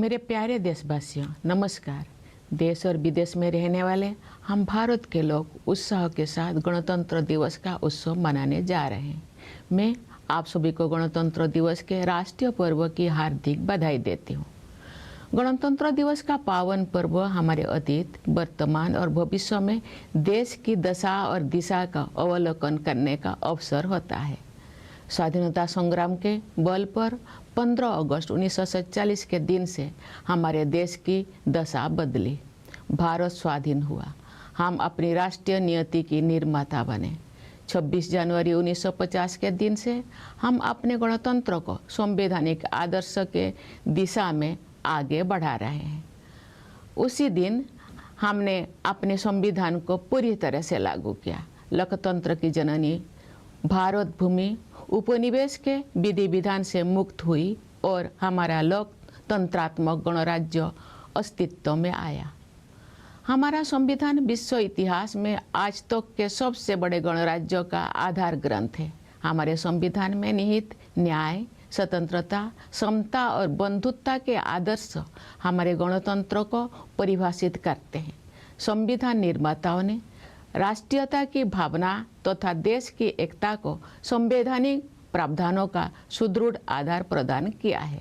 मेरे प्यारे देशवासियों, नमस्कार। देश और विदेश में रहने वाले हम भारत के लोग उत्साह के साथ गणतंत्र दिवस का उत्सव मनाने जा रहे हैं। मैं आप सभी को गणतंत्र दिवस के राष्ट्रीय पर्व की हार्दिक बधाई देती हूँ। गणतंत्र दिवस का पावन पर्व हमारे अतीत, वर्तमान और भविष्य में देश की दशा और दिशा का अवलोकन करने का अवसर होता है। स्वाधीनता संग्राम के बल पर 15 अगस्त 1947 के दिन से हमारे देश की दशा बदली। भारत स्वाधीन हुआ। हम अपनी राष्ट्रीय नियति की निर्माता बने। 26 जनवरी 1950 के दिन से हम अपने गणतंत्र को संवैधानिक आदर्श के दिशा में आगे बढ़ा रहे हैं। उसी दिन हमने अपने संविधान को पूरी तरह से लागू किया। लोकतंत्र की जननी भारत भूमि उपनिवेश के विधि विधान से मुक्त हुई और हमारा लोकतंत्रात्मक गणराज्य अस्तित्व में आया। हमारा संविधान विश्व इतिहास में आज तक के सबसे बड़े गणराज्यों का आधार ग्रंथ है। हमारे संविधान में निहित न्याय, स्वतंत्रता, समता और बंधुत्व के आदर्श हमारे गणतंत्र को परिभाषित करते हैं। संविधान निर्माताओं ने राष्ट्रीयता की भावना तथा देश की एकता को संवैधानिक प्रावधानों का सुदृढ़ आधार प्रदान किया है।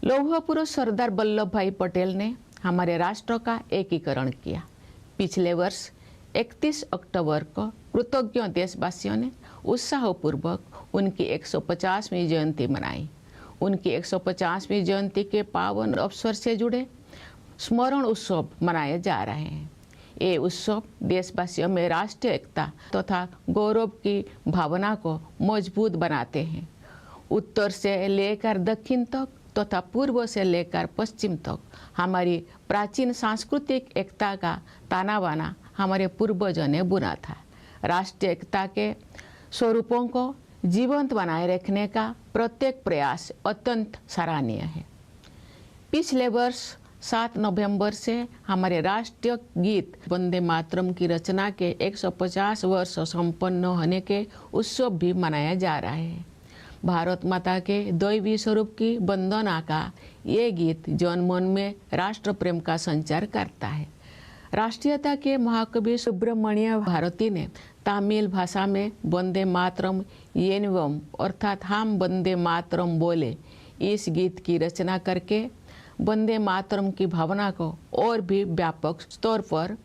लौह पुरुष सरदार वल्लभ भाई पटेल ने हमारे राष्ट्र का एकीकरण किया। पिछले वर्ष 31 अक्टूबर को कृतज्ञ देशवासियों ने उत्साहपूर्वक उनकी 150वीं जयंती मनाई। उनकी 150वीं जयंती के पावन अवसर से जुड़े स्मरण उत्सव मनाए जा रहे हैं। ये उत्सव देशवासियों में राष्ट्रीय एकता तथा गौरव की भावना को मजबूत बनाते हैं। उत्तर से लेकर दक्षिण तक तथा पूर्व से लेकर पश्चिम तक हमारी प्राचीन सांस्कृतिक एकता का ताना बाना हमारे पूर्वजों ने बुना था। राष्ट्रीय एकता के स्वरूपों को जीवंत बनाए रखने का प्रत्येक प्रयास अत्यंत सराहनीय है। पिछले वर्ष 7 नवंबर से हमारे राष्ट्रीय गीत वंदे मातरम की रचना के 150 वर्ष संपन्न होने के उत्सव भी मनाया जा रहा है। भारत माता के दैवी स्वरूप की वंदना का ये गीत जनमन में राष्ट्र प्रेम का संचार करता है। राष्ट्रीयता के महाकवि सुब्रमण्य भारती ने तमिल भाषा में वंदे मातरम येनवम अर्थात हम वंदे मातरम बोले इस गीत की रचना करके वंदे मातरम की भावना को और भी व्यापक स्तर पर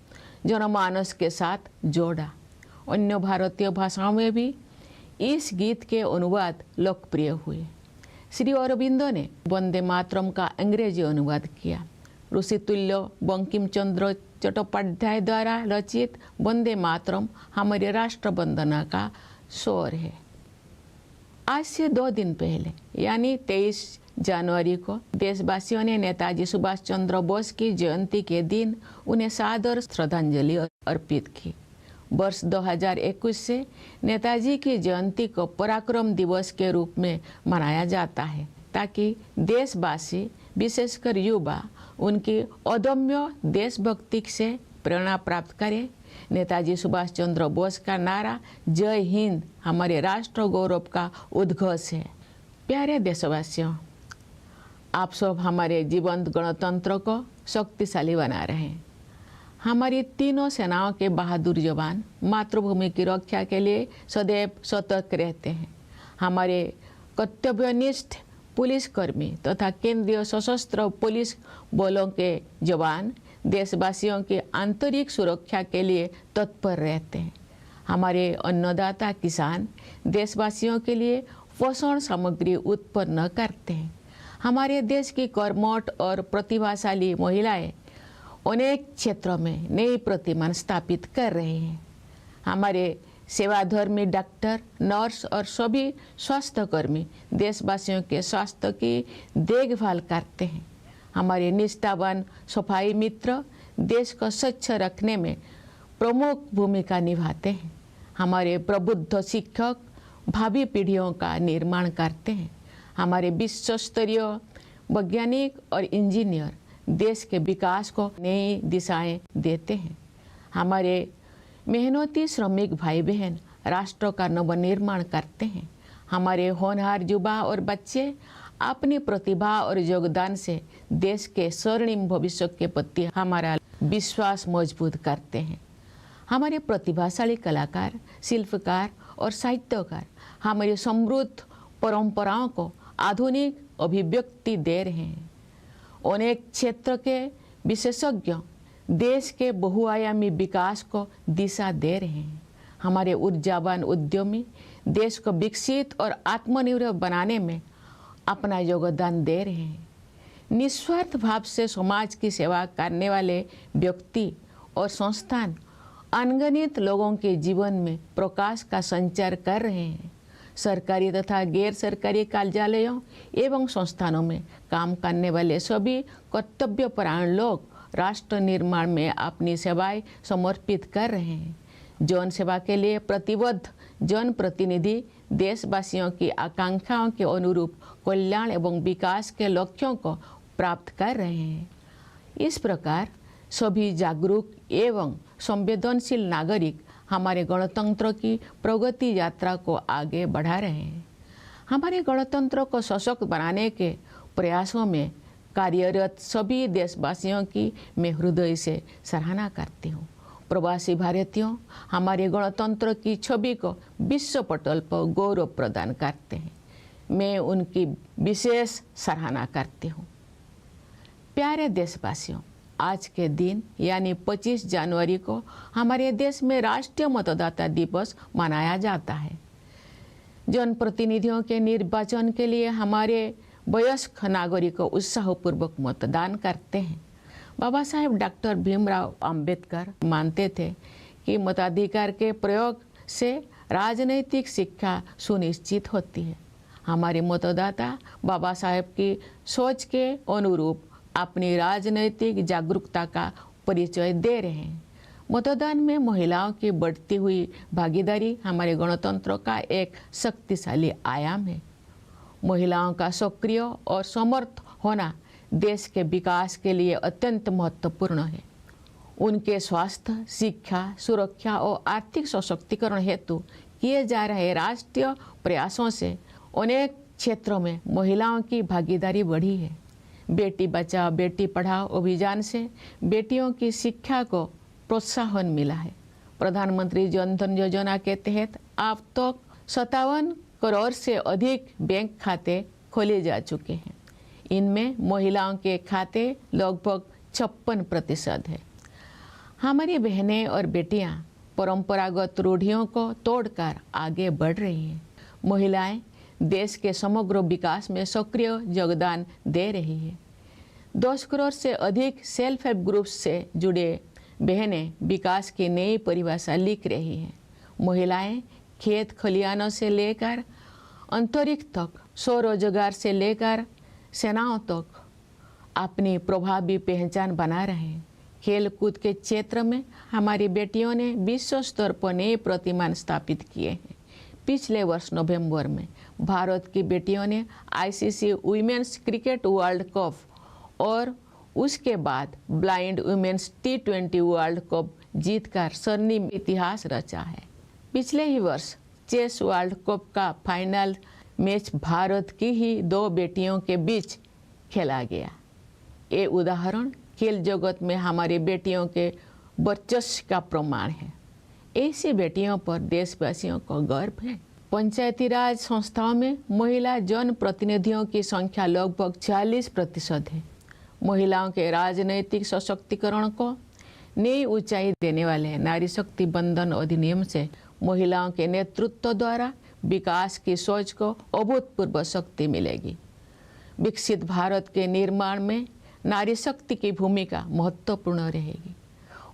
जनमानस के साथ जोड़ा। अन्य भारतीय भाषाओं में भी इस गीत के अनुवाद लोकप्रिय हुए। श्री अरविंदो ने वंदे मातरम का अंग्रेजी अनुवाद किया। ऋषितुल्य बंकिम चंद्र चट्टोपाध्याय द्वारा रचित वंदे मातरम हमारे राष्ट्र वंदना का स्वर है। आज से 2 दिन पहले यानी 23 जनवरी को देशवासियों ने नेताजी सुभाष चंद्र बोस की जयंती के दिन उन्हें सादर श्रद्धांजलि अर्पित की। वर्ष 2021 से नेताजी की जयंती को पराक्रम दिवस के रूप में मनाया जाता है ताकि देशवासी विशेषकर युवा उनकी अदम्य देशभक्ति से प्रेरणा प्राप्त करें। नेताजी सुभाष चंद्र बोस का नारा जय हिंद हमारे राष्ट्र गौरव का उद्घोष है। प्यारे देशवासियों, आप सब हमारे जीवंत गणतंत्र को शक्तिशाली बना रहे हैं। हमारी तीनों सेनाओं के बहादुर जवान मातृभूमि की रक्षा के लिए सदैव सतर्क रहते हैं। हमारे कर्तव्यनिष्ठ पुलिसकर्मी तथा केंद्रीय सशस्त्र पुलिस बलों के जवान देशवासियों की आंतरिक सुरक्षा के लिए तत्पर रहते हैं। हमारे अन्नदाता किसान देशवासियों के लिए पोषण सामग्री उत्पन्न करते हैं। हमारे देश की कर्मठ और प्रतिभाशाली महिलाएं अनेक क्षेत्रों में नई प्रतिमान स्थापित कर रहे हैं। हमारे सेवाधर्मी डॉक्टर, नर्स और सभी स्वास्थ्यकर्मी देशवासियों के स्वास्थ्य की देखभाल करते हैं। हमारे निष्ठावान सफाई मित्र देश को स्वच्छ रखने में प्रमुख भूमिका निभाते हैं। हमारे प्रबुद्ध शिक्षक भावी पीढ़ियों का निर्माण करते हैं। हमारे विश्व स्तरीय वैज्ञानिक और इंजीनियर देश के विकास को नई दिशाएं देते हैं। हमारे मेहनती श्रमिक भाई बहन राष्ट्र का नवनिर्माण करते हैं। हमारे होनहार युवा और बच्चे अपनी प्रतिभा और योगदान से देश के स्वर्णिम भविष्य के प्रति हमारा विश्वास मजबूत करते हैं। हमारे प्रतिभाशाली कलाकार, शिल्पकार और साहित्यकार हमारी समृद्ध परंपराओं को आधुनिक अभिव्यक्ति दे रहे हैं। अनेक क्षेत्र के विशेषज्ञ देश के बहुआयामी विकास को दिशा दे रहे हैं। हमारे ऊर्जावान उद्यमी देश को विकसित और आत्मनिर्भर बनाने में अपना योगदान दे रहे हैं। निस्वार्थ भाव से समाज की सेवा करने वाले व्यक्ति और संस्थान अनगिनत लोगों के जीवन में प्रकाश का संचार कर रहे हैं। सरकारी तथा गैर सरकारी कार्यालयों एवं संस्थानों में काम करने वाले सभी कर्तव्यपरायण लोग राष्ट्र निर्माण में अपनी सेवाएं समर्पित कर रहे हैं। जन सेवा के लिए प्रतिबद्ध जनप्रतिनिधि देशवासियों की आकांक्षाओं के अनुरूप कल्याण एवं विकास के लक्ष्यों को प्राप्त कर रहे हैं। इस प्रकार सभी जागरूक एवं संवेदनशील नागरिक हमारे गणतंत्र की प्रगति यात्रा को आगे बढ़ा रहे हैं। हमारे गणतंत्र को सशक्त बनाने के प्रयासों में कार्यरत सभी देशवासियों की मैं हृदय से सराहना करती हूँ। प्रवासी भारतीयों हमारे गणतंत्र की छवि को विश्व पटल पर गौरव प्रदान करते हैं। मैं उनकी विशेष सराहना करती हूँ। प्यारे देशवासियों, आज के दिन यानी 25 जनवरी को हमारे देश में राष्ट्रीय मतदाता दिवस मनाया जाता है। जनप्रतिनिधियों के निर्वाचन के लिए हमारे वयस्क नागरिक उत्साहपूर्वक मतदान करते हैं। बाबा साहेब डॉक्टर भीमराव अंबेडकर मानते थे कि मताधिकार के प्रयोग से राजनीतिक शिक्षा सुनिश्चित होती है। हमारे मतदाता बाबा साहेब की सोच के अनुरूप अपनी राजनैतिक जागरूकता का परिचय दे रहे हैं। मतदान में महिलाओं की बढ़ती हुई भागीदारी हमारे गणतंत्र का एक शक्तिशाली आयाम है। महिलाओं का सक्रिय और समर्थ होना देश के विकास के लिए अत्यंत महत्वपूर्ण है। उनके स्वास्थ्य, शिक्षा, सुरक्षा और आर्थिक सशक्तिकरण हेतु किए जा रहे राष्ट्रीय प्रयासों से अनेक क्षेत्रों में महिलाओं की भागीदारी बढ़ी है। बेटी बचाओ बेटी पढ़ाओ अभियान से बेटियों की शिक्षा को प्रोत्साहन मिला है। प्रधानमंत्री जन धन योजना के तहत अब तक 57 करोड़ से अधिक बैंक खाते खोले जा चुके हैं। इनमें महिलाओं के खाते लगभग 56% है। हमारी बहनें और बेटियां परंपरागत रूढ़ियों को तोड़कर आगे बढ़ रही हैं। महिलाएं देश के समग्र विकास में सक्रिय योगदान दे रही है। 10 करोड़ से अधिक सेल्फ हेल्प ग्रुप से जुड़े बहनें विकास की नई परिभाषा लिख रही हैं। महिलाएं खेत खलिहानों से लेकर अंतरिक्ष तक, स्वरोजगार से लेकर सेनाओं तक अपनी प्रभावी पहचान बना रहे हैं। खेल कूद के क्षेत्र में हमारी बेटियों ने विश्व स्तर पर नए प्रतिमान स्थापित किए हैं। पिछले वर्ष नवंबर में भारत की बेटियों ने ICC women's cricket world cup और उसके बाद blind women's T20 world cup जीतकर स्वर्णिम इतिहास रचा है। पिछले ही वर्ष चेस वर्ल्ड कप का फाइनल मैच भारत की ही 2 बेटियों के बीच खेला गया। ये उदाहरण खेल जगत में हमारी बेटियों के वर्चस्व का प्रमाण है। ऐसी बेटियों पर देशवासियों को गर्व है। पंचायती राज संस्थाओं में महिला जन प्रतिनिधियों की संख्या लगभग 40% है। महिलाओं के राजनैतिक सशक्तिकरण को नई ऊंचाई देने वाले नारी शक्ति बंधन अधिनियम से महिलाओं के नेतृत्व द्वारा विकास की सोच को अभूतपूर्व शक्ति मिलेगी। विकसित भारत के निर्माण में नारी शक्ति की भूमिका महत्वपूर्ण रहेगी।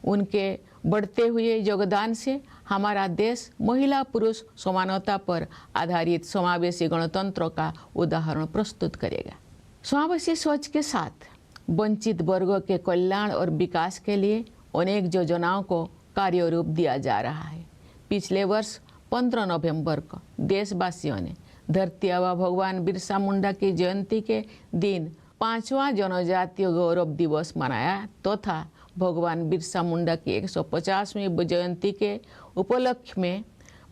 उनके बढ़ते हुए योगदान से हमारा देश महिला पुरुष समानता पर आधारित समावेशी गणतंत्र का उदाहरण प्रस्तुत करेगा। समावेशी सोच के साथ वंचित वर्गों के कल्याण और विकास के लिए अनेक योजनाओं को कार्यरूप दिया जा रहा है। पिछले वर्ष 15 नवंबर को देशवासियों ने धरती आबा भगवान बिरसा मुंडा की जयंती के दिन 5वां जनजातीय गौरव दिवस मनाया तथा भगवान बिरसा मुंडा की 150वीं जयंती के उपलक्ष्य में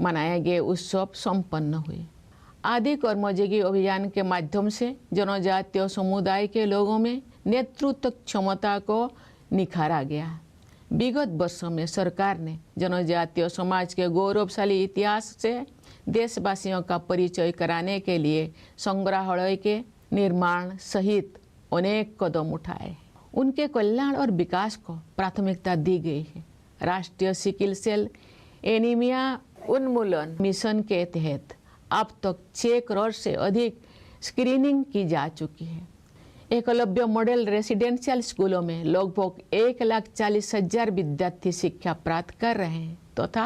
मनाए गए उत्सव संपन्न हुए। आदि कर्मयोगी अभियान के माध्यम से जनजातीय समुदाय के लोगों में नेतृत्व क्षमता को निखारा गया। विगत वर्षों में सरकार ने जनजातीय समाज के गौरवशाली इतिहास से देशवासियों का परिचय कराने के लिए संग्रहालय के निर्माण सहित अनेक कदम उठाए। उनके कल्याण और विकास को प्राथमिकता दी गई है। राष्ट्रीय सिकिल सेल एनीमिया उन्मूलन मिशन के तहत अब तक 6 करोड़ से अधिक स्क्रीनिंग की जा चुकी है। एकलव्य मॉडल रेसिडेंशियल स्कूलों में लगभग 1,40,000 विद्यार्थी शिक्षा प्राप्त कर रहे हैं तथा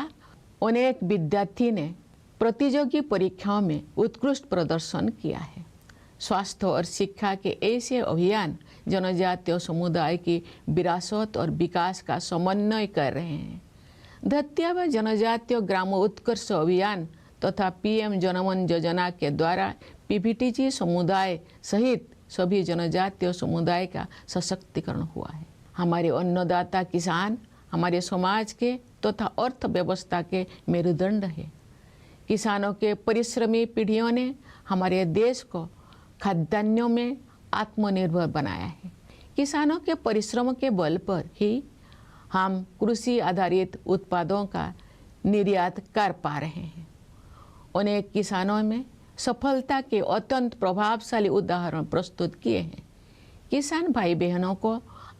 अनेक विद्यार्थी ने प्रतियोगी परीक्षाओं में उत्कृष्ट प्रदर्शन किया है। स्वास्थ्य और शिक्षा के ऐसे अभियान जनजातीय समुदाय की विरासत और विकास का समन्वय कर रहे हैं। धत्या व जनजातीय ग्राम उत्कर्ष अभियान तथा पीएम जनमन योजना के द्वारा पीपीटीजी समुदाय सहित सभी जनजातीय समुदाय का सशक्तिकरण हुआ है। हमारे अन्नदाता किसान हमारे समाज के तथा अर्थव्यवस्था के मेरुदंड है। किसानों के परिश्रमी पीढ़ियों ने हमारे देश को खाद्यान्नों में आत्मनिर्भर बनाया है। किसानों के परिश्रम के बल पर ही हम कृषि आधारित उत्पादों का निर्यात कर पा रहे हैं। अनेक किसानों में सफलता के अत्यंत प्रभावशाली उदाहरण प्रस्तुत किए हैं। किसान भाई बहनों को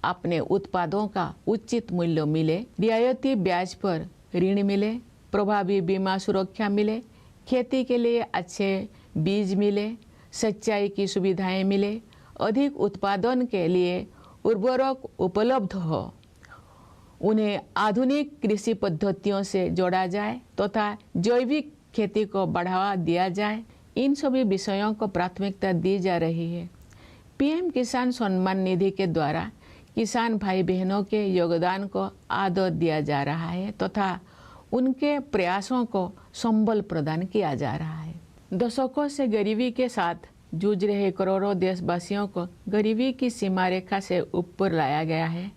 अपने उत्पादों का उचित मूल्य मिले, रियायती ब्याज पर ऋण मिले, प्रभावी बीमा सुरक्षा मिले, खेती के लिए अच्छे बीज मिले, सिंचाई की सुविधाएं मिले, अधिक उत्पादन के लिए उर्वरक उपलब्ध हो, उन्हें आधुनिक कृषि पद्धतियों से जोड़ा जाए तथा जैविक खेती को बढ़ावा दिया जाए। इन सभी विषयों को प्राथमिकता दी जा रही है। पीएम किसान सम्मान निधि के द्वारा किसान भाई बहनों के योगदान को आदर दिया जा रहा है तथा उनके प्रयासों को संबल प्रदान किया जा रहा है। दशकों से गरीबी के साथ जूझ रहे करोड़ों देशवासियों को गरीबी की सीमा रेखा से ऊपर लाया गया है।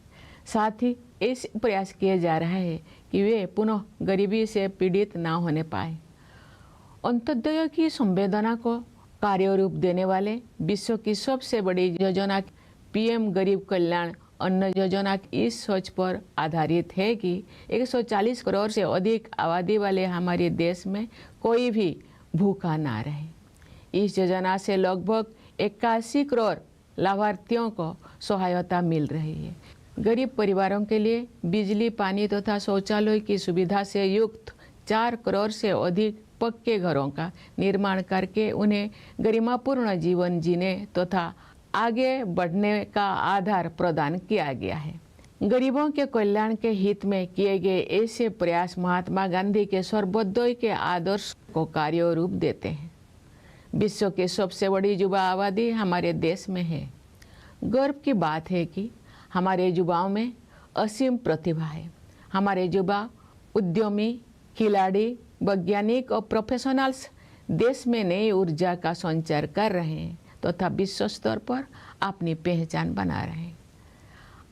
साथ ही ऐसे प्रयास किए जा रहे हैं कि वे पुनः गरीबी से पीड़ित ना होने पाए। अंत्योदय की संवेदना को कार्यरूप देने वाले विश्व की सबसे बड़ी योजना पीएम गरीब कल्याण अन्न योजना इस सोच पर आधारित है कि 140 करोड़ से अधिक आबादी वाले हमारे देश में कोई भी भूखा ना रहे। इस योजना से लगभग 81 करोड़ लाभार्थियों को सहायता मिल रही है। गरीब परिवारों के लिए बिजली, पानी तथा शौचालय की सुविधा से युक्त 4 करोड़ से अधिक पक्के घरों का निर्माण करके उन्हें गरिमापूर्ण जीवन जीने तथा आगे बढ़ने का आधार प्रदान किया गया है। गरीबों के कल्याण के हित में किए गए ऐसे प्रयास महात्मा गांधी के सर्वोदय के आदर्श को कार्य रूप देते हैं। विश्व की सबसे बड़ी युवा आबादी हमारे देश में है। गर्व की बात है कि हमारे युवाओं में असीम प्रतिभा है। हमारे युवा उद्यमी, खिलाड़ी, वैज्ञानिक और प्रोफेशनल्स देश में नई ऊर्जा का संचार कर रहे हैं तथा विश्व स्तर पर अपनी पहचान बना रहे हैं।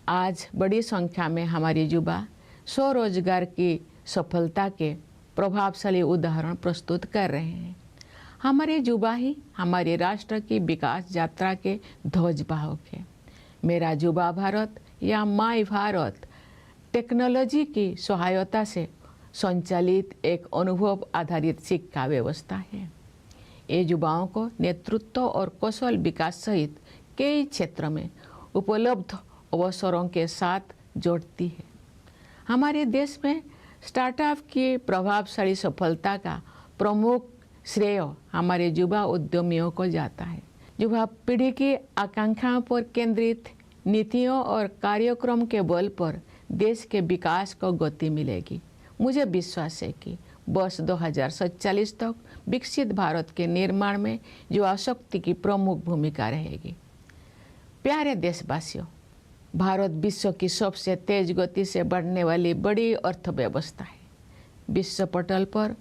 आज बड़ी संख्या में हमारे युवा स्वरोजगार की सफलता के प्रभावशाली उदाहरण प्रस्तुत कर रहे हैं। हमारे युवा ही हमारे राष्ट्र की विकास यात्रा के ध्वजवाहक है। मेरा युवा भारत या माई भारत टेक्नोलॉजी की सहायता से संचालित एक अनुभव आधारित शिक्षा व्यवस्था है। ये युवाओं को नेतृत्व और कौशल विकास सहित कई क्षेत्रों में उपलब्ध अवसरों के साथ जोड़ती है। हमारे देश में स्टार्टअप की प्रभावशाली सफलता का प्रमुख श्रेय हमारे युवा उद्यमियों को जाता है। युवा पीढ़ी की आकांक्षाओं पर केंद्रित नीतियों और कार्यक्रम के बल पर देश के विकास को गति मिलेगी। मुझे विश्वास है कि वर्ष 2047 तक विकसित भारत के निर्माण में युवा शक्ति की प्रमुख भूमिका रहेगी। प्यारे देशवासियों, भारत विश्व की सबसे तेज गति से बढ़ने वाली बड़ी अर्थव्यवस्था है। विश्व पटल पर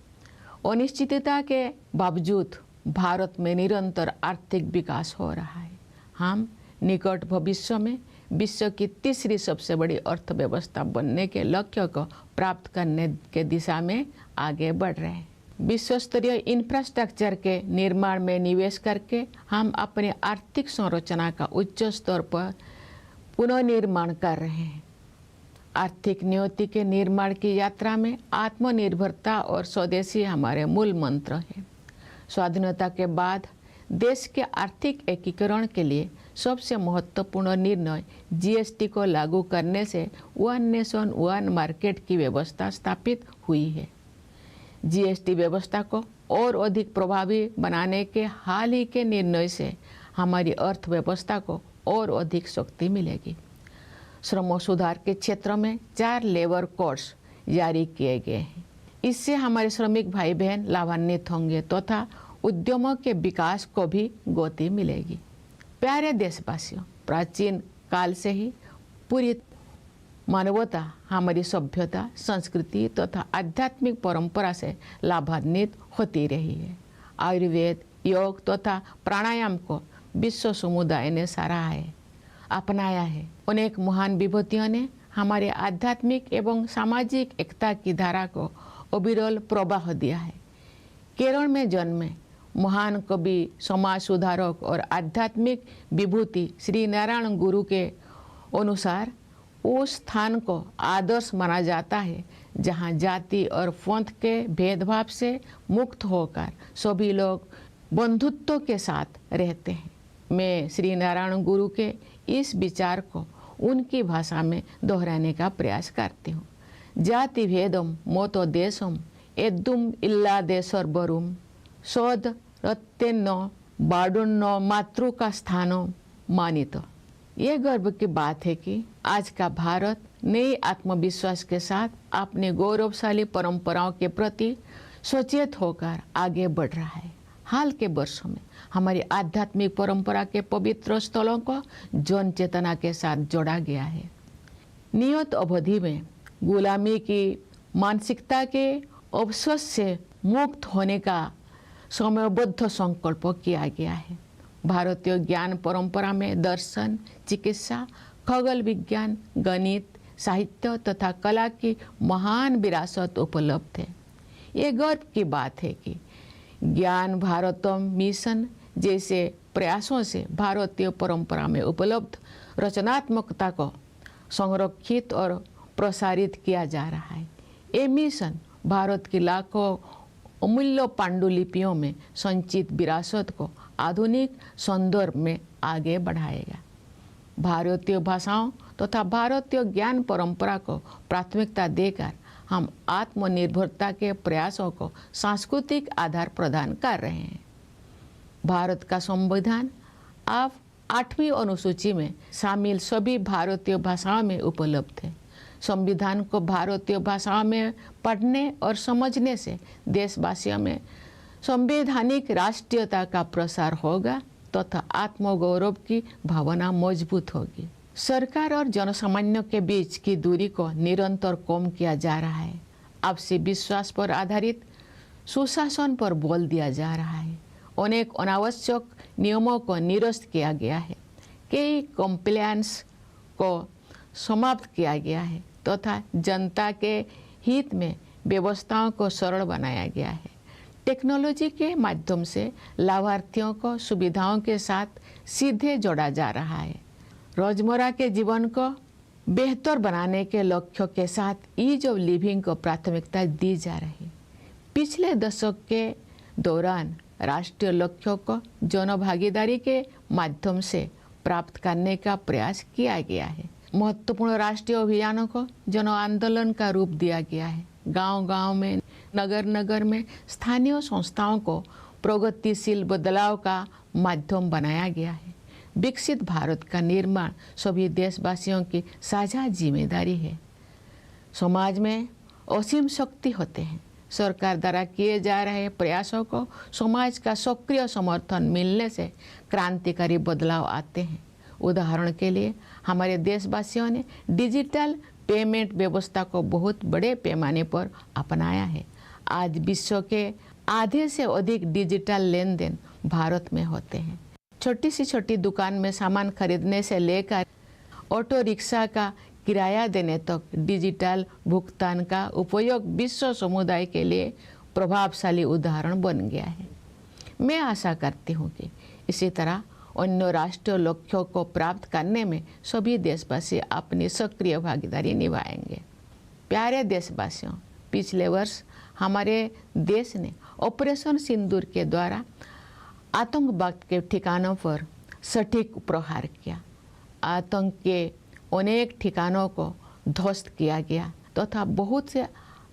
अनिश्चितता के बावजूद भारत में निरंतर आर्थिक विकास हो रहा है। हम निकट भविष्य में विश्व की तीसरी सबसे बड़ी अर्थव्यवस्था बनने के लक्ष्य को प्राप्त करने के दिशा में आगे बढ़ रहे हैं। विश्व स्तरीय इंफ्रास्ट्रक्चर के निर्माण में निवेश करके हम अपने आर्थिक संरचना का उच्च स्तर पर पुनर्निर्माण कर रहे हैं। आर्थिक नियति के निर्माण की यात्रा में आत्मनिर्भरता और स्वदेशी हमारे मूल मंत्र हैं। स्वाधीनता के बाद देश के आर्थिक एकीकरण के लिए सबसे महत्वपूर्ण निर्णय जीएसटी को लागू करने से वन नेशन वन मार्केट की व्यवस्था स्थापित हुई है। जीएसटी व्यवस्था को और अधिक प्रभावी बनाने के हाल ही के निर्णय से हमारी अर्थव्यवस्था को और अधिक शक्ति मिलेगी। श्रम सुधार के क्षेत्र में 4 लेबर कोड्स जारी किए गए हैं। इससे हमारे श्रमिक भाई बहन लाभान्वित होंगे तथा उद्यमों के विकास को भी गति मिलेगी। प्यारे देशवासियों, प्राचीन काल से ही पूरी मानवता हमारी सभ्यता, संस्कृति तथा आध्यात्मिक परंपरा से लाभान्वित होती रही है। आयुर्वेद, योग तथा प्राणायाम को विश्व समुदाय ने सराहा है, अपनाया है। अनेक महान विभूतियों ने हमारे आध्यात्मिक एवं सामाजिक एकता की धारा को अविरल प्रवाह दिया है। केरल में जन्मे महान कवि, समाज सुधारक और आध्यात्मिक विभूति श्री नारायण गुरु के अनुसार उस स्थान को आदर्श माना जाता है जहां जाति और पंथ के भेदभाव से मुक्त होकर सभी लोग बंधुत्व के साथ रहते हैं। मैं श्री नारायण गुरु के इस विचार को उनकी भाषा में दोहराने का प्रयास करती हूँ। जाति भेदम मोतो देशम एद्दुम इल्ला देशर्वरुम सोद रत्तेन्न बाडुन्न मातृ का स्थानो मानित। ये गर्व की बात है कि आज का भारत नए आत्मविश्वास के साथ अपने गौरवशाली परंपराओं के प्रति सचेत होकर आगे बढ़ रहा है। हाल के वर्षों में हमारी आध्यात्मिक परंपरा के पवित्र स्थलों को जन चेतना के साथ जोड़ा गया है। नियत अवधि में गुलामी की मानसिकता के अवशोष से मुक्त होने का समयबद्ध संकल्प किया गया है। भारतीय ज्ञान परंपरा में दर्शन, चिकित्सा, खगोल विज्ञान, गणित, साहित्य तथा कला की महान विरासत उपलब्ध है। ये गर्व की बात है कि ज्ञान भारतम मिशन जैसे प्रयासों से भारतीय परंपरा में उपलब्ध रचनात्मकता को संरक्षित और प्रसारित किया जा रहा है। ये मिशन भारत की लाखों अमूल्य पांडुलिपियों में संचित विरासत को आधुनिक संदर्भ में आगे बढ़ाएगा। भारतीय भाषाओं तथा भारतीय ज्ञान परंपरा को प्राथमिकता देकर हम आत्मनिर्भरता के प्रयासों को सांस्कृतिक आधार प्रदान कर रहे हैं। भारत का संविधान अब 8वीं अनुसूची में शामिल सभी भारतीय भाषाओं में उपलब्ध है। संविधान को भारतीय भाषाओं में पढ़ने और समझने से देशवासियों में संवैधानिक राष्ट्रीयता का प्रसार होगा तथा आत्मगौरव की भावना मजबूत होगी। सरकार और जनसामान्य के बीच की दूरी को निरंतर कम किया जा रहा है। आपसी विश्वास पर आधारित सुशासन पर बल दिया जा रहा है। अनेक अनावश्यक नियमों को निरस्त किया गया है। कई कंप्लायंस को समाप्त किया गया है तथा जनता के हित में व्यवस्थाओं को सरल बनाया गया है। टेक्नोलॉजी के माध्यम से लाभार्थियों को सुविधाओं के साथ सीधे जोड़ा जा रहा है। रोजमर्रा के जीवन को बेहतर बनाने के लक्ष्यों के साथ ईज ऑफ लिविंग को प्राथमिकता दी जा रही है। पिछले दशक के दौरान राष्ट्रीय लक्ष्यों को जनभागीदारी के माध्यम से प्राप्त करने का प्रयास किया गया है। महत्वपूर्ण राष्ट्रीय अभियानों को जन आंदोलन का रूप दिया गया है। गांव-गांव में, नगर-नगर में स्थानीय संस्थाओं को प्रगतिशील बदलाव का माध्यम बनाया गया है। विकसित भारत का निर्माण सभी देशवासियों की साझा जिम्मेदारी है। समाज में असीम शक्ति होते हैं। सरकार द्वारा किए जा रहे प्रयासों को समाज का सक्रिय समर्थन मिलने से क्रांतिकारी बदलाव आते हैं। उदाहरण के लिए हमारे देशवासियों ने डिजिटल पेमेंट व्यवस्था को बहुत बड़े पैमाने पर अपनाया है। आज विश्व के आधे से अधिक डिजिटल लेन देन भारत में होते हैं। छोटी सी छोटी दुकान में सामान खरीदने से लेकर ऑटो रिक्शा का किराया देने तक डिजिटल भुगतान का उपयोग विश्व समुदाय के लिए प्रभावशाली उदाहरण बन गया है। मैं आशा करती हूँ कि इसी तरह अन्य राष्ट्रीय लक्ष्यों को प्राप्त करने में सभी देशवासी अपनी सक्रिय भागीदारी निभाएंगे। प्यारे देशवासियों, पिछले वर्ष हमारे देश ने ऑपरेशन सिंदूर के द्वारा आतंकवाद के ठिकानों पर सटीक प्रहार किया। आतंक के अनेक ठिकानों को ध्वस्त किया गया तथा बहुत से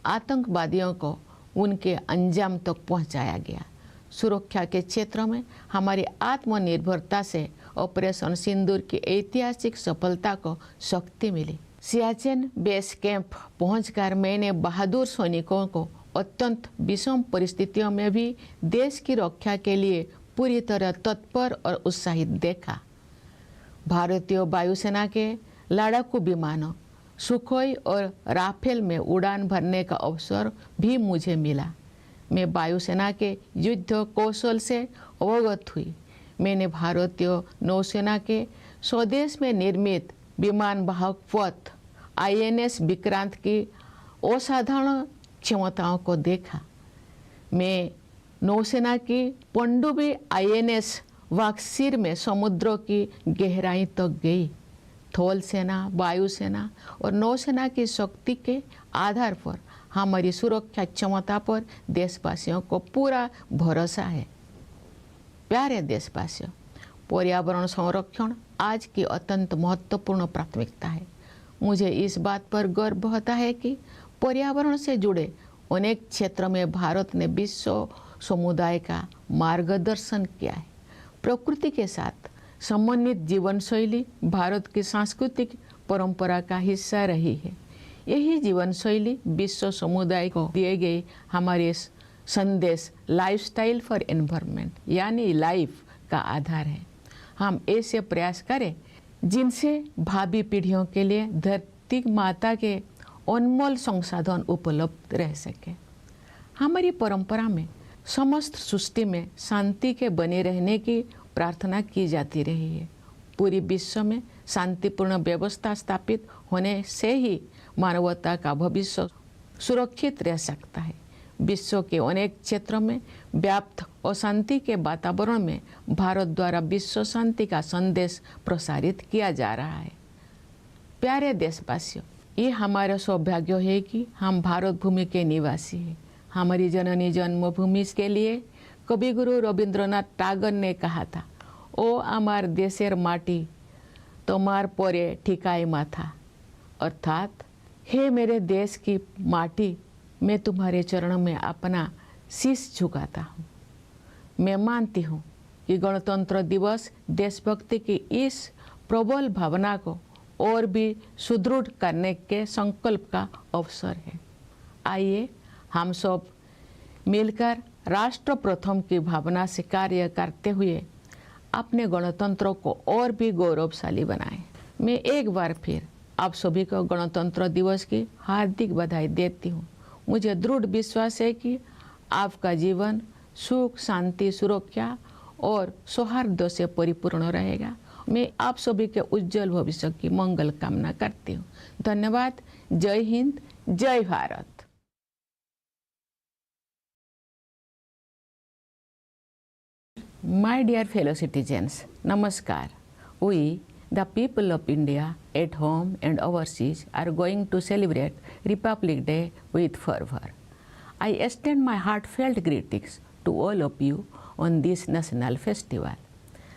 आतंकवादियों को उनके अंजाम तक पहुंचाया गया। सुरक्षा के क्षेत्र में हमारी आत्मनिर्भरता से ऑपरेशन सिंदूर की ऐतिहासिक सफलता को शक्ति मिली। सियाचिन बेस कैंप पहुंचकर मैंने बहादुर सैनिकों को अत्यंत विषम परिस्थितियों में भी देश की रक्षा के लिए पूरी तरह तत्पर और उत्साहित देखा। भारतीय वायुसेना के लड़ाकू विमानों सुखोई और राफेल में उड़ान भरने का अवसर भी मुझे मिला। मैं वायुसेना के युद्ध कौशल से अवगत हुई। मैंने भारतीय नौसेना के स्वदेश में निर्मित विमान वाहक पथ INS विक्रांत की असाधारण क्षमताओं को देखा। मैं नौसेना की पनडुब्बी INS वाक्सीर में समुद्रों की गहराई तक गई। थल सेना, वायुसेना और नौसेना की शक्ति के आधार पर हमारी सुरक्षा क्षमता पर देशवासियों को पूरा भरोसा है। प्यारे देशवासियों, पर्यावरण संरक्षण आज की अत्यंत महत्वपूर्ण प्राथमिकता है। मुझे इस बात पर गर्व होता है कि पर्यावरण से जुड़े अनेक क्षेत्रों में भारत ने विश्व समुदाय का मार्गदर्शन किया है। प्रकृति के साथ समन्वित जीवन शैली भारत की सांस्कृतिक परंपरा का हिस्सा रही है। यही जीवन शैली विश्व समुदाय को दिए गए हमारे संदेश लाइफस्टाइल फॉर एनवायरनमेंट यानी लाइफ का आधार है। हम ऐसे प्रयास करें जिनसे भावी पीढ़ियों के लिए धरती माता के अनमोल संसाधन उपलब्ध रह सके। हमारी परंपरा में समस्त सृष्टि में शांति के बने रहने की प्रार्थना की जाती रही है। पूरी विश्व में शांतिपूर्ण व्यवस्था स्थापित होने से ही मानवता का भविष्य सुरक्षित रह सकता है। विश्व के अनेक क्षेत्रों में व्याप्त अशांति के वातावरण में भारत द्वारा विश्व शांति का संदेश प्रसारित किया जा रहा है। प्यारे देशवासियों, ये हमारा सौभाग्य है कि हम भारत भूमि के निवासी हैं। हमारी जननी जन्मभूमि के लिए कवि गुरु रविंद्रनाथ टागोर ने कहा था, ओ आमार देशेर माटी तोमार परे ठिकाई माथा, अर्थात हे मेरे देश की माटी, मैं तुम्हारे चरणों में अपना शीश झुकाता हूँ। मैं मानती हूँ कि गणतंत्र दिवस देशभक्ति की इस प्रबल भावना को और भी सुदृढ़ करने के संकल्प का अवसर है। आइए हम सब मिलकर राष्ट्र प्रथम की भावना से कार्य करते हुए अपने गणतंत्र को और भी गौरवशाली बनाएं। मैं एक बार फिर आप सभी को गणतंत्र दिवस की हार्दिक बधाई देती हूँ। मुझे दृढ़ विश्वास है कि आपका जीवन सुख, शांति, सुरक्षा और सौहार्द से परिपूर्ण रहेगा। मैं आप सभी के उज्जवल भविष्य की मंगल कामना करती हूँ। धन्यवाद। जय हिंद, जय Bharat. My dear fellow citizens, Namaskar. We, the people of India, at home and overseas, are going to celebrate Republic Day with fervor. I extend my heartfelt greetings to all of you on this national festival.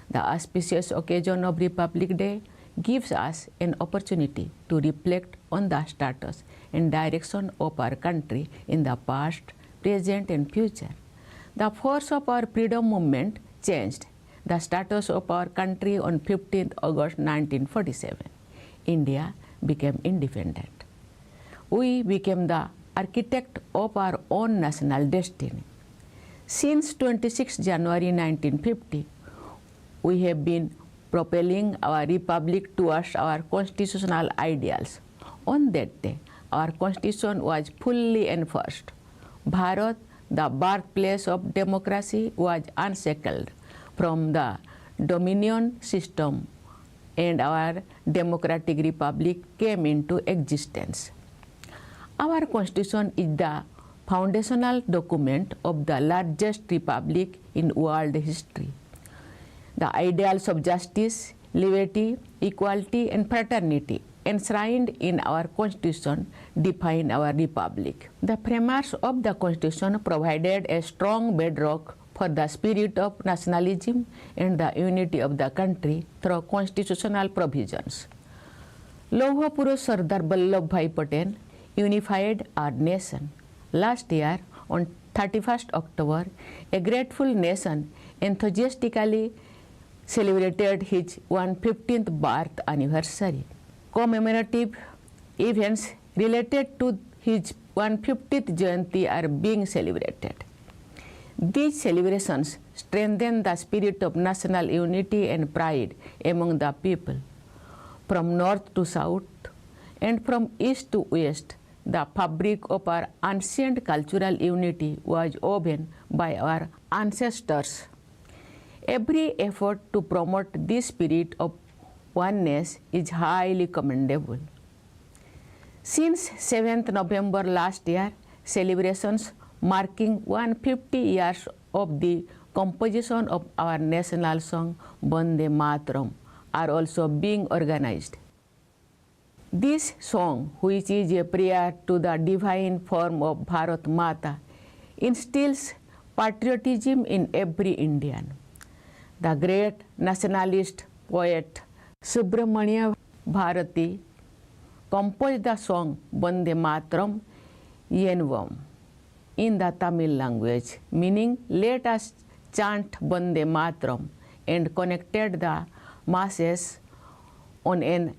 The auspicious occasion of Republic Day gives us an opportunity to reflect on the status and direction of our country in the past, present and future. The force of our freedom movement changed the status of our country on 15th August 1947. India became independent. We became the architect of our own national destiny. Since 26 January 1950, we have been propelling our republic towards our constitutional ideals. On that day, our constitution was fully enforced. Bharat, the birthplace of democracy, was unshackled from the dominion system, and our democratic republic came into existence. Our constitution is the foundational document of the largest republic in world history. The ideals of justice, liberty, equality, and fraternity enshrined in our Constitution define our republic. The framers of the Constitution provided a strong bedrock for the spirit of nationalism and the unity of the country through constitutional provisions. Lauha Purush Sardar Vallabhbhai Patel unified our nation. Last year, on 31st October, a grateful nation enthusiastically celebrated his 115th birth anniversary. Commemorative events related to his 150th Jayanti are being celebrated. These celebrations strengthen the spirit of national unity and pride among the people. From north to south and from east to west, the fabric of our ancient cultural unity was woven by our ancestors. Every effort to promote this spirit of oneness is highly commendable. Since 7th November last year, celebrations marking 150 years of the composition of our national song Vande Mataram are also being organized. This song, which is a prayer to the divine form of Bharat Mata, instills patriotism in every Indian. The great nationalist poet Subramanya Bharati composed the song Vande Mataram Yenvam in the Tamil language, meaning let us chant Vande Mataram, and connected the masses on an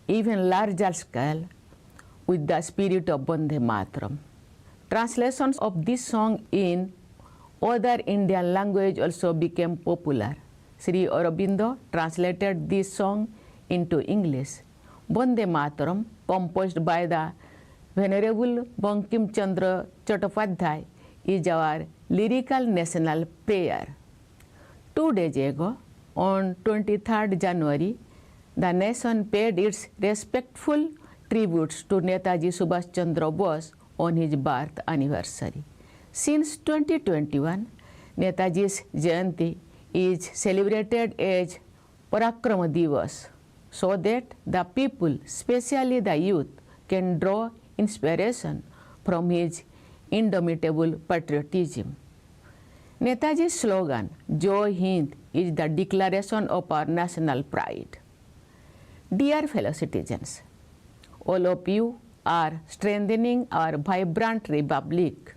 even larger scale with the spirit of Vande Mataram. Translations of this song in other Indian language also became popular. Sri Aurobindo translated this song into English. Vande Mataram, composed by the Venerable Bankim Chandra Chattopadhyay, is our lyrical national prayer. 2 days ago, on 23rd January, the nation paid its respectful tributes to Netaji Subhash Chandra Bose on his birth anniversary. Since 2021, Netaji's Jayanti is celebrated as Parakrama Divas, so that the people, especially the youth, can draw inspiration from his indomitable patriotism. Netaji's slogan, Jai Hind, is the declaration of our national pride. Dear fellow citizens, all of you are strengthening our vibrant republic.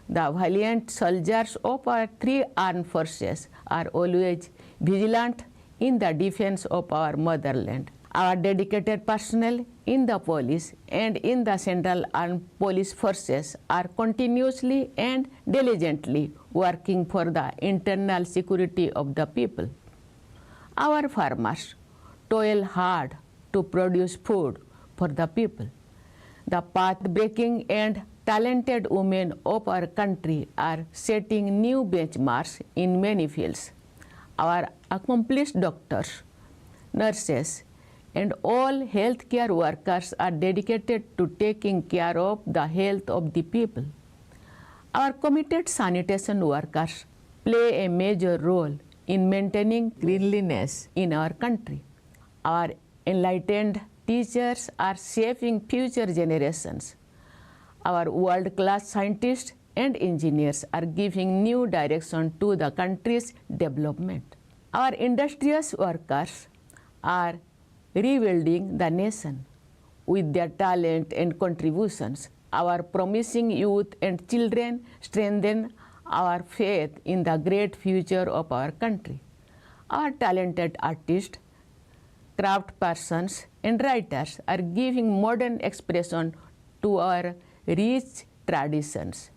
The valiant soldiers of our 3 armed forces are always vigilant in the defense of our motherland. Our dedicated personnel in the police and in the central armed police forces are continuously and diligently working for the internal security of the people. Our farmers toil hard to produce food for the people. The path-breaking and talented women of our country are setting new benchmarks in many fields. Our accomplished doctors, nurses, and all healthcare workers are dedicated to taking care of the health of the people. Our committed sanitation workers play a major role in maintaining cleanliness in our country. Our enlightened teachers are shaping future generations. Our world-class scientists and engineers are giving new direction to the country's development. Our industrious workers are rebuilding the nation with their talent and contributions. Our promising youth and children strengthen our faith in the great future of our country. Our talented artists, craftspersons, and writers are giving modern expression to our rich traditions.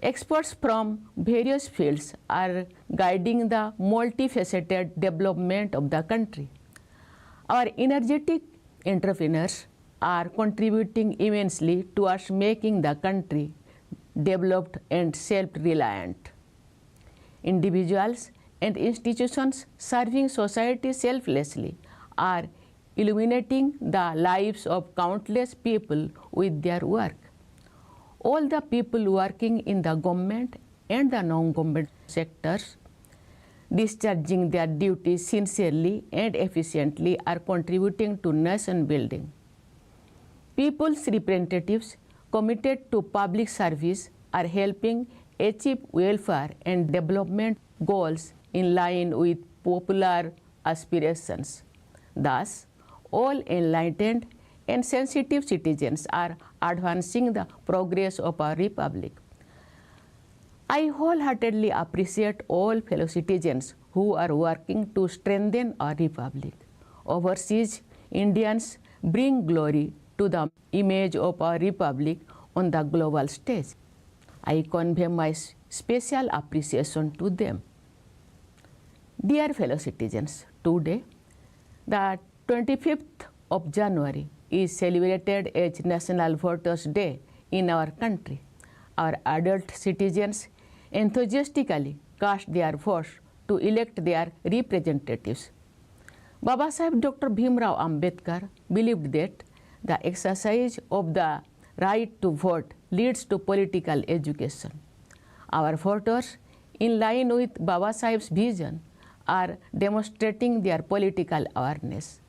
Experts from various fields are guiding the multifaceted development of the country. Our energetic entrepreneurs are contributing immensely towards making the country developed and self-reliant. Individuals and institutions serving society selflessly are illuminating the lives of countless people with their work. All the people working in the government and the non-government sectors discharging their duties sincerely and efficiently are contributing to nation building. People's representatives committed to public service are helping achieve welfare and development goals in line with popular aspirations. Thus, all enlightened and sensitive citizens are advancing the progress of our republic. I wholeheartedly appreciate all fellow citizens who are working to strengthen our republic. Overseas Indians bring glory to the image of our republic on the global stage. I convey my special appreciation to them. Dear fellow citizens, today, the 25th of January is celebrated as National Voters' Day in our country. Our adult citizens enthusiastically cast their votes to elect their representatives. Baba Saheb Dr. Bhimrao Ambedkar believed that the exercise of the right to vote leads to political education. Our voters, in line with Baba Saheb's vision, are demonstrating their political awareness.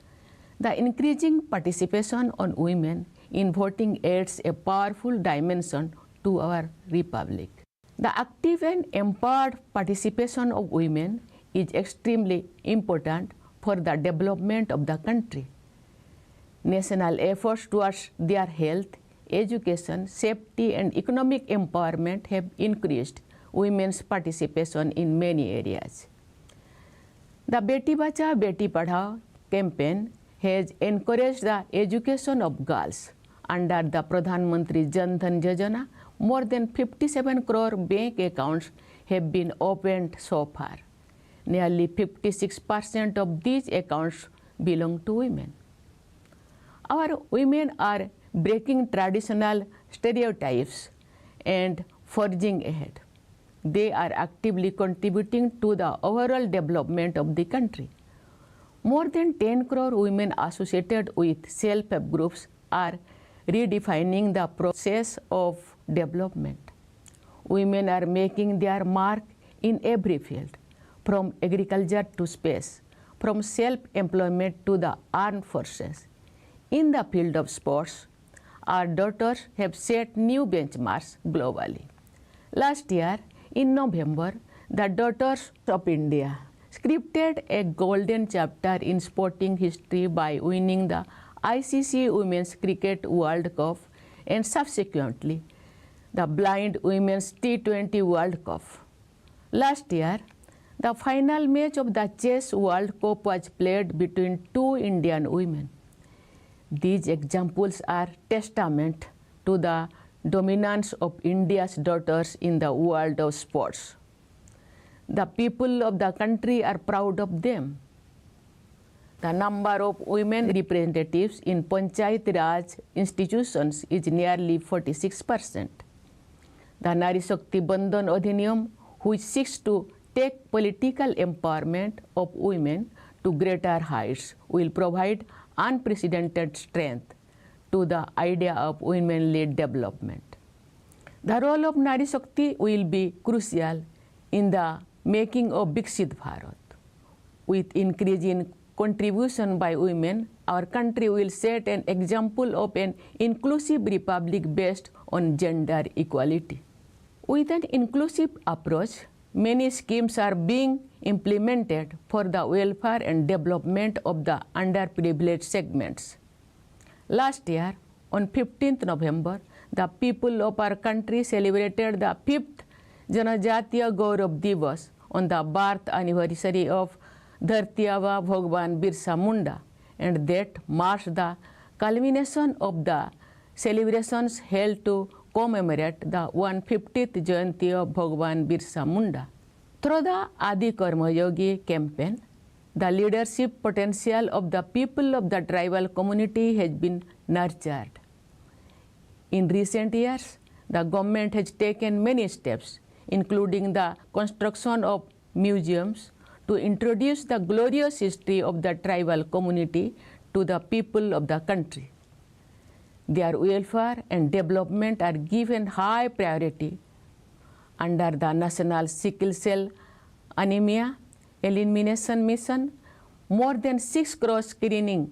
The increasing participation on women in voting adds a powerful dimension to our republic. The active and empowered participation of women is extremely important for the development of the country. National efforts towards their health, education, safety, and economic empowerment have increased women's participation in many areas. The Beti Bachao Beti Padhao campaign has encouraged the education of girls. Under the Pradhan Mantri Jan Dhan Yojana, more than 57 crore bank accounts have been opened so far. Nearly 56% of these accounts belong to women. Our women are breaking traditional stereotypes and forging ahead. They are actively contributing to the overall development of the country. More than 10 crore women associated with self-help groups are redefining the process of development. Women are making their mark in every field, from agriculture to space, from self-employment to the armed forces. In the field of sports, our daughters have set new benchmarks globally. Last year, in November, the Daughters of India scripted a golden chapter in sporting history by winning the ICC Women's Cricket World Cup and subsequently the Blind Women's T20 World Cup. Last year, the final match of the Chess World Cup was played between two Indian women. These examples are testament to the dominance of India's daughters in the world of sports. The people of the country are proud of them. The number of women representatives in Panchayat Raj institutions is nearly 46%. The Nari Shakti Bandhan Adhiniyam, which seeks to take political empowerment of women to greater heights, will provide unprecedented strength to the idea of women-led development. The role of Nari Shakti will be crucial in the making of Viksit Bharat. With increasing contribution by women, our country will set an example of an inclusive republic based on gender equality. With an inclusive approach, many schemes are being implemented for the welfare and development of the underprivileged segments. Last year, on 15th November, the people of our country celebrated the 5th Janajatiya Gaurav Divas on the birth anniversary of Dharti Aba Bhagwan Birsa Munda, and that marks the culmination of the celebrations held to commemorate the 150th Jayanti of Bhagwan Birsa Munda. Through the Adi Karma Yogi campaign, the leadership potential of the people of the tribal community has been nurtured. In recent years, the government has taken many steps, including the construction of museums, to introduce the glorious history of the tribal community to the people of the country. Their welfare and development are given high priority under the National Sickle Cell Anemia Elimination Mission. More than 6 crore screenings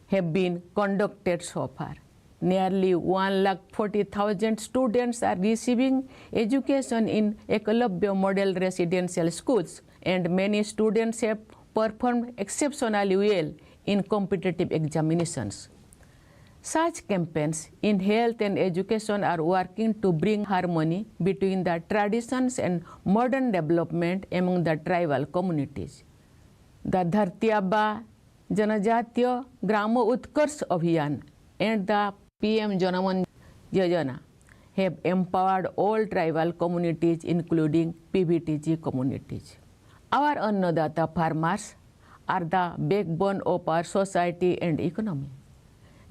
have been conducted so far. Nearly 140,000 students are receiving education in Eklavya Model Residential Schools, and many students have performed exceptionally well in competitive examinations. Such campaigns in health and education are working to bring harmony between the traditions and modern development among the tribal communities. The Dharti Abba Janajatiya Grama Utkarsh Abhiyan and the PM Janaman Yojana have empowered all tribal communities, including PVTG communities. Our Annadata farmers are the backbone of our society and economy.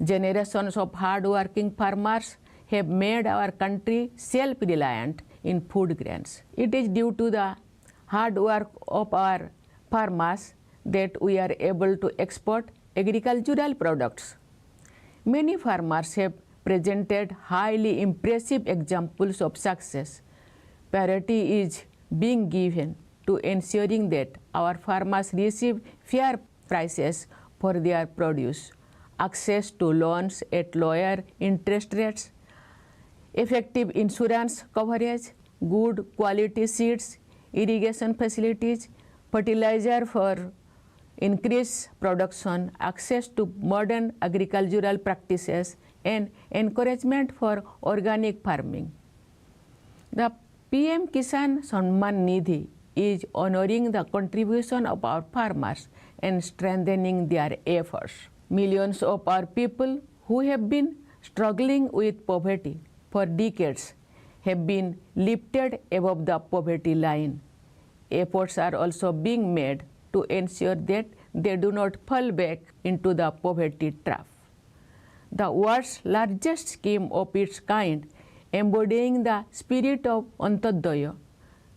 Generations of hard-working farmers have made our country self-reliant in food grains. It is due to the hard work of our farmers that we are able to export agricultural products. Many farmers have presented highly impressive examples of success. Priority is being given to ensuring that our farmers receive fair prices for their produce, access to loans at lower interest rates, effective insurance coverage, good quality seeds, irrigation facilities, fertilizer for increased production, access to modern agricultural practices, and encouragement for organic farming. The PM Kisan Samman Nidhi is honoring the contribution of our farmers and strengthening their efforts. Millions of our people who have been struggling with poverty for decades have been lifted above the poverty line. Efforts are also being made to ensure that they do not fall back into the poverty trap. The world's largest scheme of its kind, embodying the spirit of Antyodaya,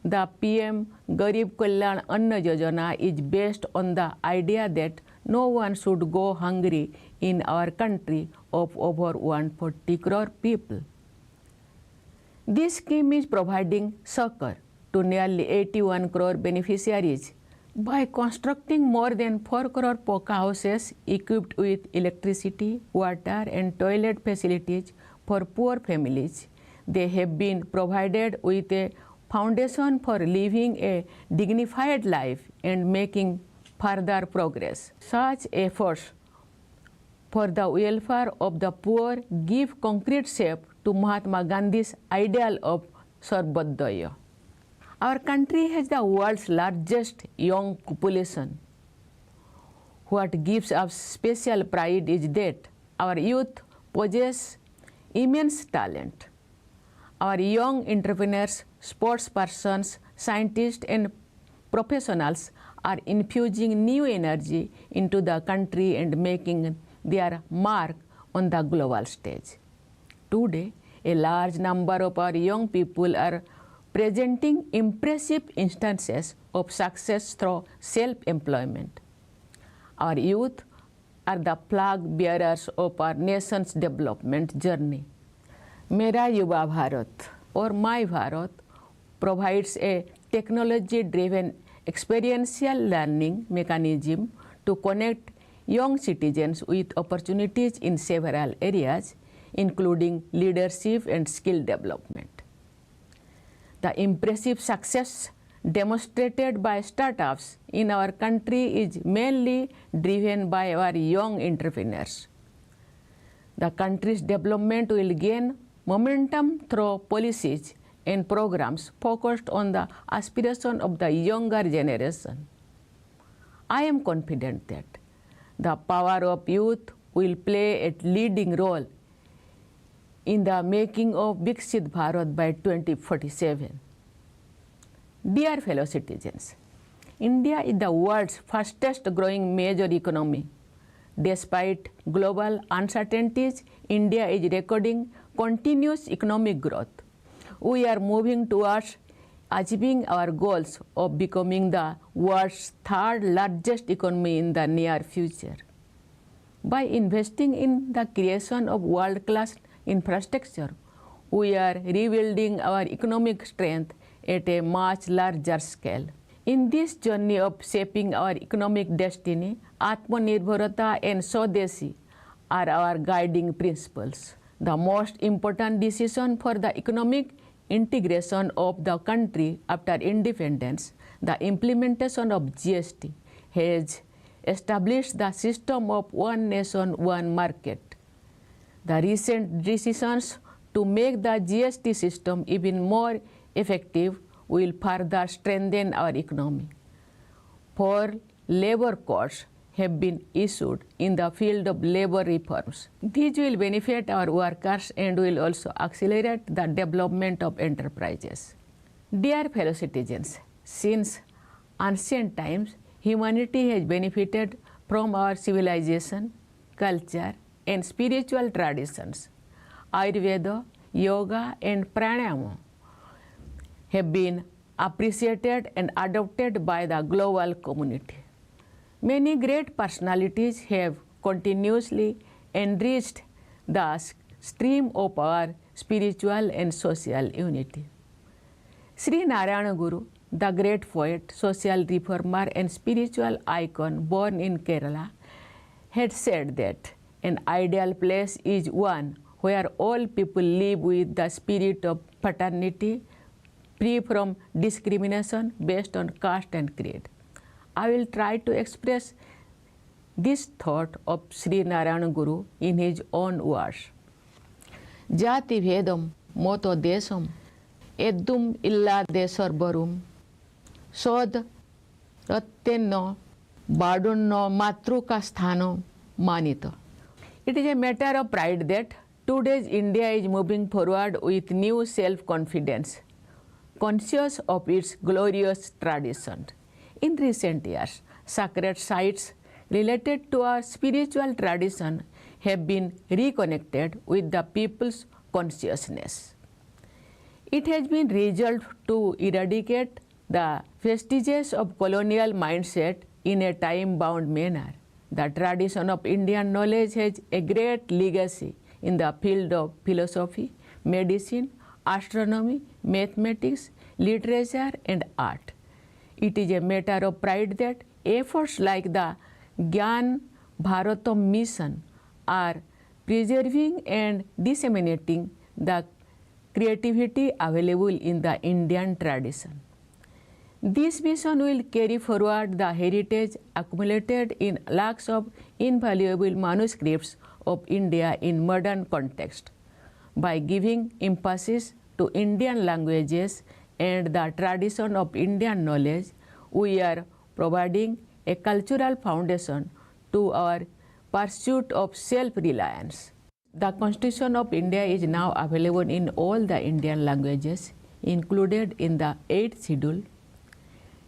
the PM Garib Kalyan Anna Yojana is based on the idea that no one should go hungry in our country of over 140 crore people. This scheme is providing succor to nearly 81 crore beneficiaries by constructing more than 4 crore poka houses equipped with electricity, water, and toilet facilities for poor families. They have been provided with a foundation for living a dignified life and making further progress. Such efforts for the welfare of the poor give concrete shape to Mahatma Gandhi's ideal of Sarvodaya. Our country has the world's largest young population. What gives us special pride is that our youth possess immense talent. Our young entrepreneurs, sports persons, scientists, and professionals are infusing new energy into the country and making their mark on the global stage. Today, a large number of our young people are presenting impressive instances of success through self-employment. Our youth are the flag bearers of our nation's development journey. Mera Yuva Bharat or My Bharat provides a technology-driven experiential learning mechanism to connect young citizens with opportunities in several areas, including leadership and skill development. The impressive success demonstrated by startups in our country is mainly driven by our young entrepreneurs. The country's development will gain momentum through policies and programs focused on the aspiration of the younger generation. I am confident that the power of youth will play a leading role in the making of Viksit Bharat by 2047. Dear fellow citizens, India is the world's fastest growing major economy. Despite global uncertainties, India is recording continuous economic growth. We are moving towards achieving our goals of becoming the world's third largest economy in the near future. By investing in the creation of world-class infrastructure, we are rebuilding our economic strength at a much larger scale. In this journey of shaping our economic destiny, Atmanirbharata and Swadeshi are our guiding principles. The most important decision for the economic integration of the country after independence, the implementation of GST, has established the system of one nation, one market. The recent decisions to make the GST system even more effective will further strengthen our economy. 4 labor codes have been issued in the field of labor reforms. These will benefit our workers and will also accelerate the development of enterprises. Dear fellow citizens, since ancient times, humanity has benefited from our civilization, culture, and spiritual traditions. Ayurveda, yoga, and pranayama have been appreciated and adopted by the global community. Many great personalities have continuously enriched the stream of our spiritual and social unity. Sri Narayana Guru, the great poet, social reformer, and spiritual icon born in Kerala, had said that an ideal place is one where all people live with the spirit of fraternity, free from discrimination based on caste and creed. I will try to express this thought of Sri Narayana Guru in his own words. Jati Vedam moto desam edum illa desarbarum sod rattenno badunno matruka sthano manito. It is a matter of pride that today's India is moving forward with new self-confidence, conscious of its glorious tradition. In recent years, sacred sites related to our spiritual tradition have been reconnected with the people's consciousness. It has been resolved to eradicate the vestiges of colonial mindset in a time-bound manner. The tradition of Indian knowledge has a great legacy in the field of philosophy, medicine, astronomy, mathematics, literature, and art. It is a matter of pride that efforts like the Gyan Bharatam mission are preserving and disseminating the creativity available in the Indian tradition. This mission will carry forward the heritage accumulated in lakhs of invaluable manuscripts of India in modern context. By giving emphasis to Indian languages and the tradition of Indian knowledge, we are providing a cultural foundation to our pursuit of self-reliance. The Constitution of India is now available in all the Indian languages, included in the 8th schedule.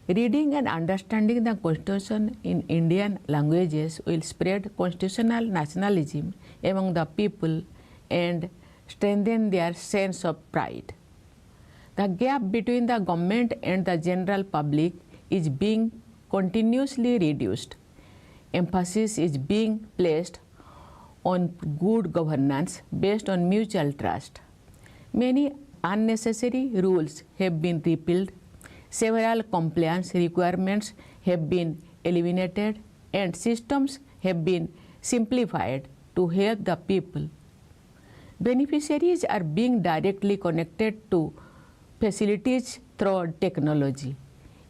Reading and understanding the Constitution in Indian languages will spread constitutional nationalism among the people and strengthen their sense of pride. The gap between the government and the general public is being continuously reduced. Emphasis is being placed on good governance based on mutual trust. Many unnecessary rules have been repealed, several compliance requirements have been eliminated, and systems have been simplified to help the people. Beneficiaries are being directly connected to facilities through technology.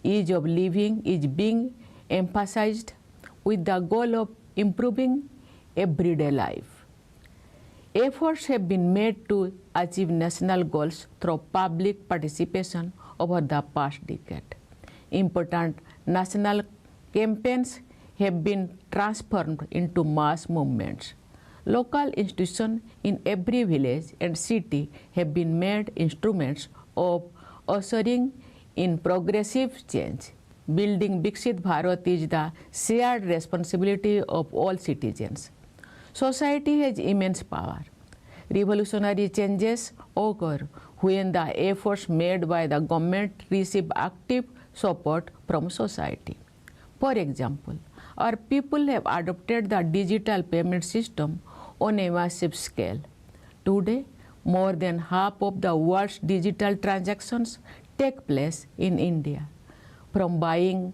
Ease of living is being emphasized with the goal of improving everyday life. Efforts have been made to achieve national goals through public participation over the past decade. Important national campaigns have been transformed into mass movements. Local institutions in every village and city have been made instruments of ushering in progressive change. Building Viksit Bharat is the shared responsibility of all citizens. Society has immense power. Revolutionary changes occur when the efforts made by the government receive active support from society. For example, our people have adopted the digital payment system on a massive scale. Today, more than half of the world's digital transactions take place in India. From buying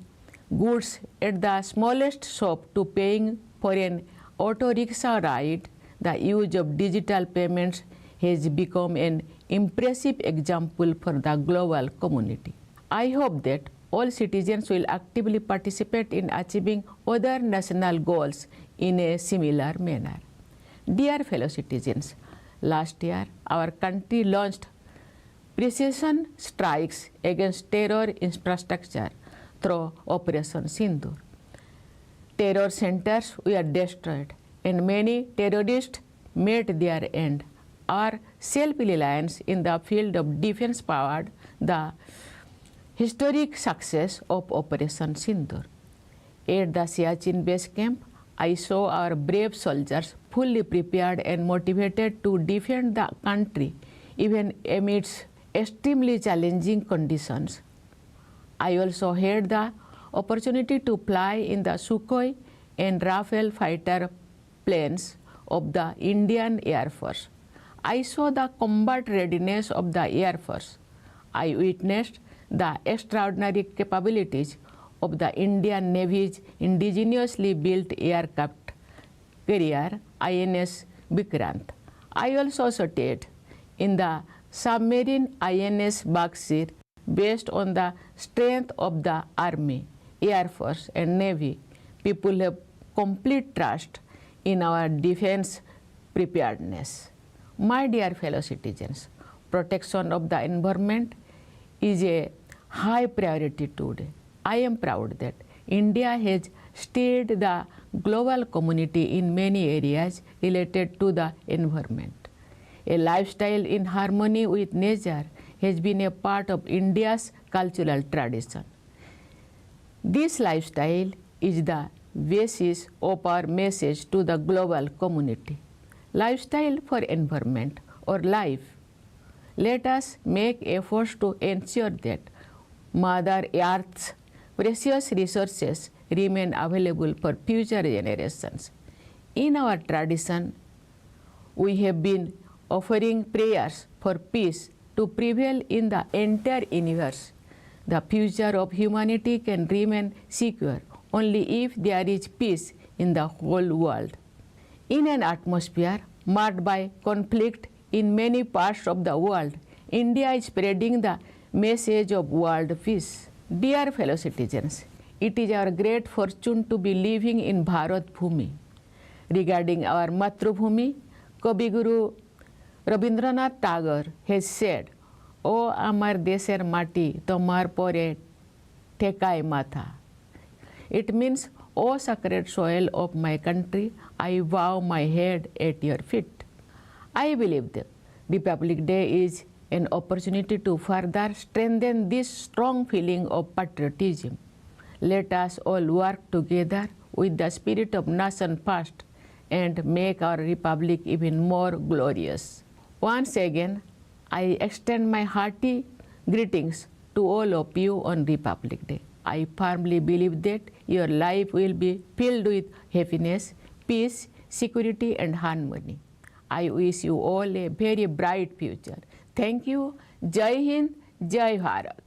goods at the smallest shop to paying for an auto rickshaw ride, the use of digital payments has become an impressive example for the global community. I hope that all citizens will actively participate in achieving other national goals in a similar manner. Dear fellow citizens, last year our country launched precision strikes against terror infrastructure through Operation Sindoor. Terror centers were destroyed and many terrorists met their end. Our self-reliance in the field of defense powered the historic success of Operation Sindoor. At the Siachen base camp, I saw our brave soldiers fully prepared and motivated to defend the country even amidst extremely challenging conditions. I also had the opportunity to fly in the Sukhoi and Rafale fighter planes of the Indian Air Force. I saw the combat readiness of the Air Force. I witnessed the extraordinary capabilities of the Indian Navy's indigenously built aircraft carrier INS Vikrant. I also studied in the submarine INS Bagsir based on the strength of the Army, Air Force and Navy. People have complete trust in our defense preparedness. My dear fellow citizens, protection of the environment is a high priority today. I am proud that India has steered the global community in many areas related to the environment. A lifestyle in harmony with nature has been a part of India's cultural tradition. This lifestyle is the basis of our message to the global community. Lifestyle for environment or life. Let us make efforts to ensure that Mother Earth's precious resources remain available for future generations. In our tradition, we have been offering prayers for peace to prevail in the entire universe. The future of humanity can remain secure only if there is peace in the whole world. In an atmosphere marked by conflict in many parts of the world, India is spreading the message of world peace. Dear fellow citizens, it is our great fortune to be living in Bharat Bhumi. Regarding our Matrubhumi, Kavi Guru Rabindranath Tagore has said, "O amar desher mati tomar pore thekai matha." It means, "O sacred soil of my country, I bow my head at your feet." I believe that Republic Day is an opportunity to further strengthen this strong feeling of patriotism. Let us all work together with the spirit of nation first and make our republic even more glorious. Once again, I extend my hearty greetings to all of you on Republic Day. I firmly believe that your life will be filled with happiness, peace, security and harmony. I wish you all a very bright future. Thank you. Jai Hind, Jai Bharat.